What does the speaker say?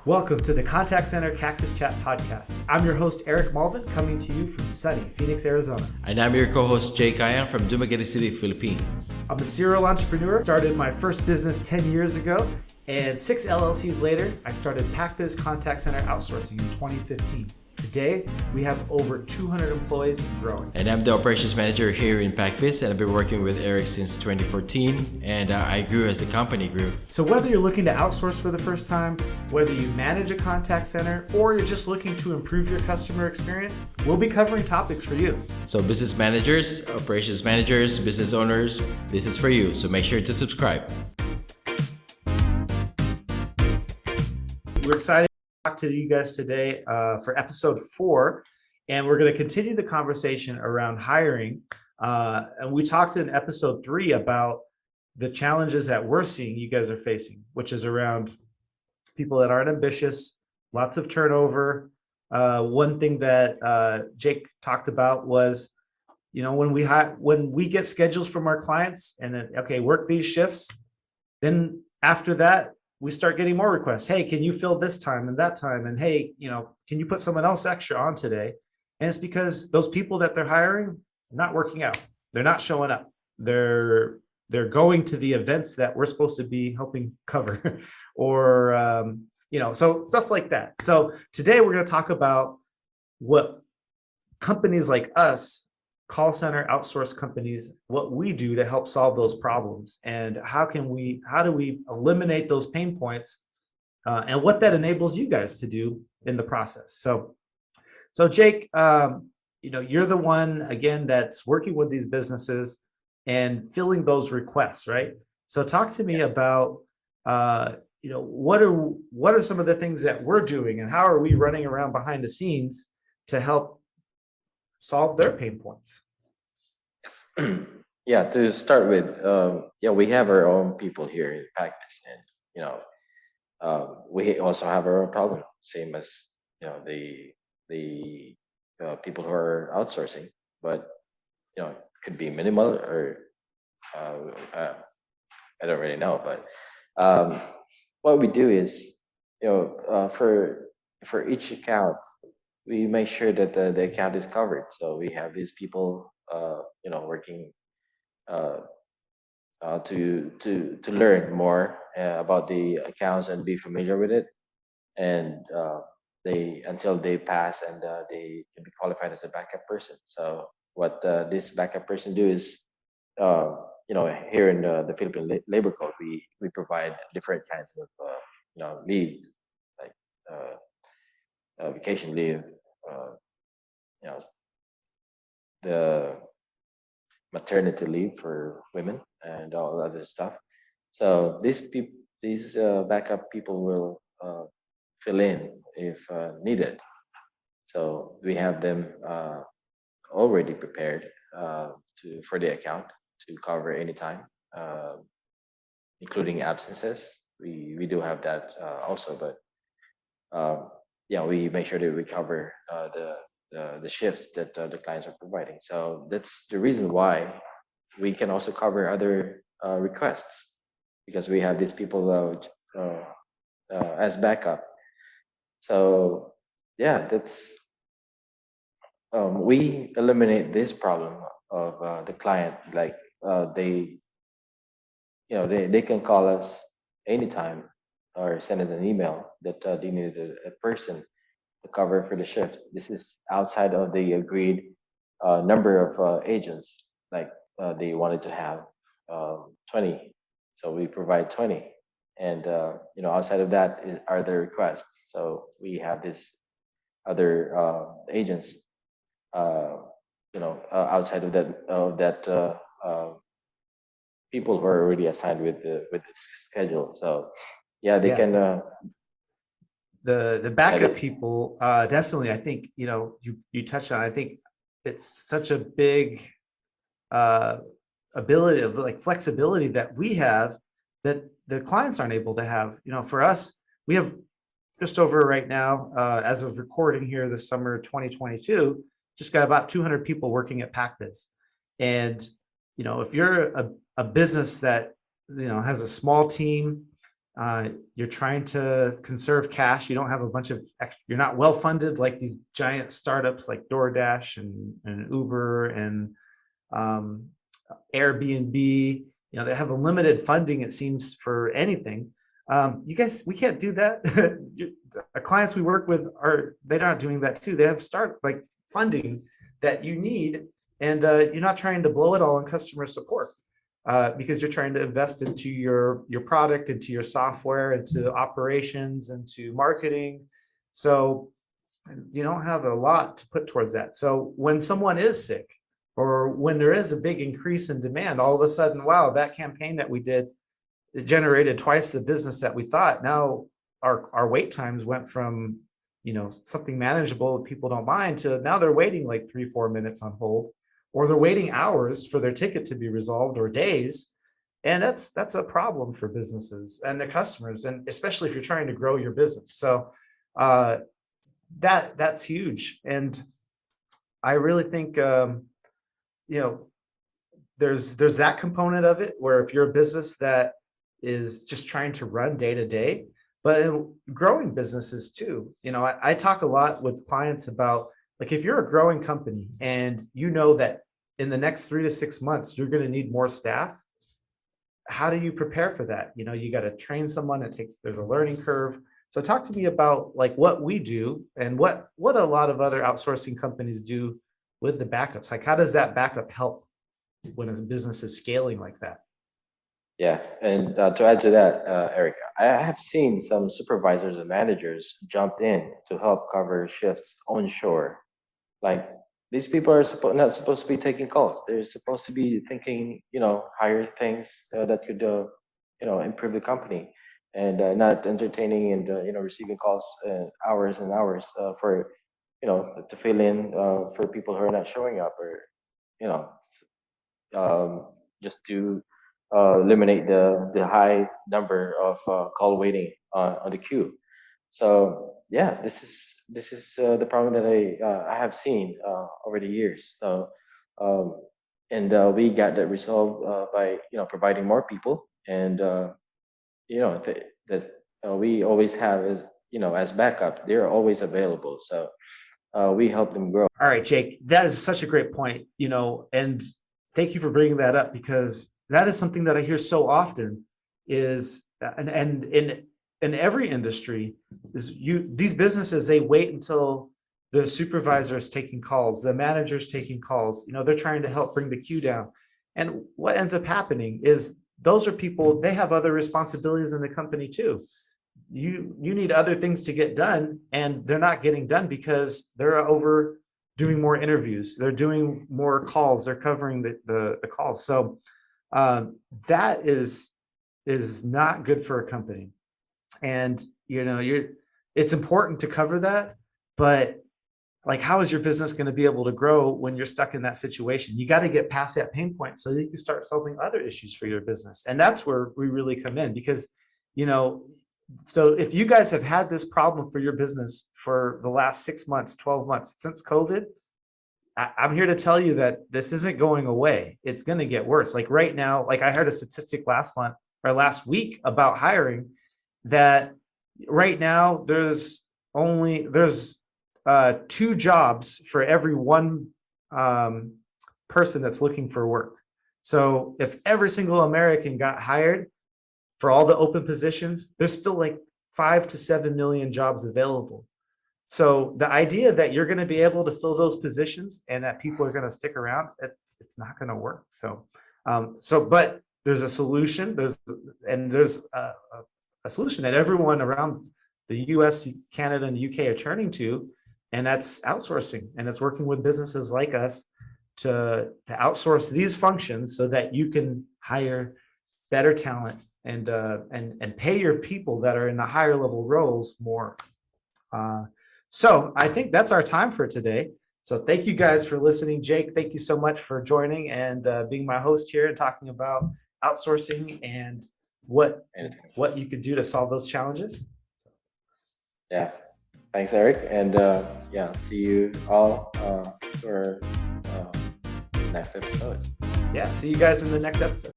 Welcome to the Contact Center Cactus Chat podcast. I'm your host, Eric Mulvin, coming to you from sunny Phoenix, Arizona. And I'm your co-host, Jay Kayang from Dumaguete City, Philippines. I'm a serial entrepreneur, started my first business 10 years ago, and 6 LLCs later, I started PacBiz Contact Center Outsourcing in 2015. Today, we have over 200 employees and growing. And I'm the operations manager here in PacBiz, and I've been working with Eric since 2014, and I grew as the company grew. So whether you're looking to outsource for the first time, whether you manage a contact center, or you're just looking to improve your customer experience, we'll be covering topics for you. So business managers, operations managers, business owners, this is for you, so make sure to subscribe. We're excited to talk to you guys today for episode 4, and we're going to continue the conversation around hiring. And we talked in episode 3 about the challenges that we're seeing you guys are facing, which is around people that aren't ambitious, lots of turnover. One thing that Jake talked about was, when we get schedules from our clients and then, okay, work these shifts, then after that, we start getting more requests. Hey, can you fill this time and that time? And hey, can you put someone else extra on today? And it's because those people that they're hiring are not working out. They're not showing up. They're going to the events that we're supposed to be helping cover or, so stuff like that. So today we're going to talk about what companies like us, call center outsource companies, what we do to help solve those problems, and how do we eliminate those pain points, and what that enables you guys to do in the process. So Jake, you're the one again that's working with these businesses and filling those requests, right? So talk to me about what are some of the things that we're doing, and how are we running around behind the scenes to help solve their pain points? Yes. Yeah, to start with, we have our own people here in Cactus, and we also have our own problem, same as the people who are outsourcing, but it could be minimal or I don't really know, but what we do is for each account, we make sure that the account is covered. So we have these people, working to learn more about the accounts and be familiar with it, and until they pass and they can be qualified as a backup person. So what this backup person do is, here in the Philippine Labor Code, we provide different kinds of leave, like vacation leave, the maternity leave for women and all other stuff. So these backup people will fill in if needed. So we have them already prepared for the account to cover any time, including absences. We do have that also, but we make sure that we cover the shifts that the clients are providing. So that's the reason why we can also cover other requests, because we have these people as backup. So that's we eliminate this problem of the client, like they can call us anytime or send in an email that they need a person to cover for the shift. This is outside of the agreed number of agents. Like they wanted to have 20, so we provide 20. And outside of that are the requests. So we have this other agents, outside of that people who are already assigned with the schedule. So they can. The backup people, definitely. I think you touched on. I think it's such a big ability of like flexibility that we have that the clients aren't able to have. For us, we have just over right now, as of recording here this summer 2022, just got about 200 people working at PacBiz. And if you're a business that has a small team, You're trying to conserve cash. You don't have a bunch of you're not well funded like these giant startups like DoorDash and Uber and Airbnb. They have a limited funding, it seems, for anything. You guys, we can't do that. The clients we work with they're not doing that too. They have funding that you need, and you're not trying to blow it all on customer support. Because you're trying to invest into your product, into your software, into operations, into marketing. So you don't have a lot to put towards that. So when someone is sick, or when there is a big increase in demand, all of a sudden, wow, that campaign that we did, it generated twice the business that we thought. Now our wait times went from something manageable that people don't mind to now they're waiting like 3-4 minutes on hold, or they're waiting hours for their ticket to be resolved, or days. And that's a problem for businesses and their customers, and especially if you're trying to grow your business. So that's huge. And I really think there's that component of it, where if you're a business that is just trying to run day to day, but in growing businesses too. I talk a lot with clients about, like, if you're a growing company and that in the next 3 to 6 months, you're going to need more staff, how do you prepare for that? You got to train someone. There's a learning curve. So talk to me about like what we do and what a lot of other outsourcing companies do with the backups. Like, how does that backup help when a business is scaling like that? Yeah, and to add to that, Eric, I have seen some supervisors and managers jumped in to help cover shifts onshore. Like, these people are not supposed to be taking calls. They're supposed to be thinking, higher things that could, improve the company, and not entertaining and receiving calls hours and hours for, to fill in for people who are not showing up, or you know, just to eliminate the high number of call waiting on the queue. So yeah, this is the problem that I have seen over the years. So and we got that resolved by providing more people, and that we always have as backup. They're always available. So we help them grow. All right, Jake, that is such a great point, and thank you for bringing that up, because that is something that I hear so often is, and in every industry, is these businesses, they wait until the supervisor is taking calls, the manager's taking calls, they're trying to help bring the queue down. And what ends up happening is those are people, they have other responsibilities in the company too. You need other things to get done, and they're not getting done because they're over doing more interviews, they're doing more calls, they're covering the calls. So that is not good for a company. And it's important to cover that, but like, how is your business going to be able to grow when you're stuck in that situation? You got to get past that pain point so you can start solving other issues for your business. And that's where we really come in, because so if you guys have had this problem for your business for the last 6 months, 12 months, since COVID, I'm here to tell you that this isn't going away. It's going to get worse. Like right now, like I heard a statistic last week about hiring, that right now there's 2 jobs for every 1 person that's looking for work. So if every single American got hired for all the open positions, there's still like 5 to 7 million jobs available. So the idea that you're going to be able to fill those positions and that people are going to stick around, it's not going to work. So, but there's a solution. There's a solution that everyone around the U.S., Canada, and the UK are turning to, and that's outsourcing. And it's working with businesses like us to outsource these functions so that you can hire better talent and pay your people that are in the higher level roles more. So I think that's our time for today. So thank you guys for listening. Jake, thank you so much for joining and being my host here and talking about outsourcing and what you could do to solve those challenges. Yeah, thanks, Eric. And yeah, see you all for next episode. Yeah, see you guys in the next episode.